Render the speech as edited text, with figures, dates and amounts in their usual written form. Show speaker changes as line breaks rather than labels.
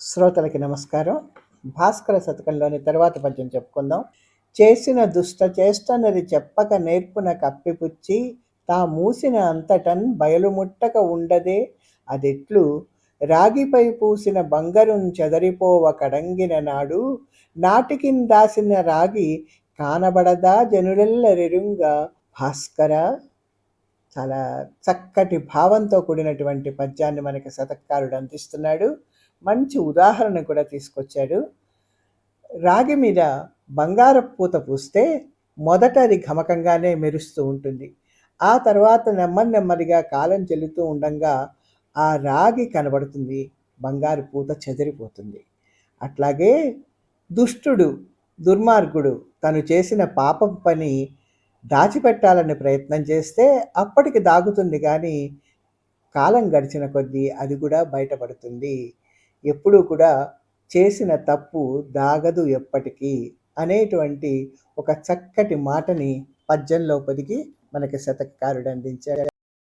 శ్రోతలకి నమస్కారం. 'భాస్కర శతకంలోని తరువాత పద్యం చెప్పుకుందాం. చేసిన దుష్ట చేష్టనది చెప్పక నేర్పున కప్పిపుచ్చి, తా మూసిన అంతటన్ బయలుముట్టక ఉండదే అదెట్లు రాగిపై పూసిన బంగరున్ చెదరిపోవ కడంగిన నాడు, నాటికిన్ దాసిన రాగి కానబడదా జనులెల్లరెరుంగ. భాస్కరా, చాలా చక్కటి భావంతో కూడినటువంటి పద్యాన్ని మనకి శతకారుడు అందిస్తున్నాడు. మంచి ఉదాహరణ కూడా తీసుకొచ్చాడు. రాగి మీద బంగారపు పూత పూస్తే మొదట అది ఘమకంగానే మెరుస్తూ ఉంటుంది. ఆ తర్వాత నెమ్మదిగా కాలం చెల్లుతూ ఉండంగా ఆ రాగి కనబడుతుంది, బంగారు పూత చెదిరిపోతుంది. అట్లాగే దుష్టుడు, దుర్మార్గుడు తను చేసిన పాపం పని దాచిపెట్టాలని ప్రయత్నం చేస్తే అప్పటికి దాగుతుంది, కానీ కాలం గడిచిన కొద్దీ అది కూడా బయటపడుతుంది. ఎప్పుడూ కూడా చేసిన తప్పు దాగదు ఎప్పటికీ అనేటువంటి ఒక చక్కటి మాటని పద్యంలో పొదిగి మనకి శతకారుడు అందించాడు.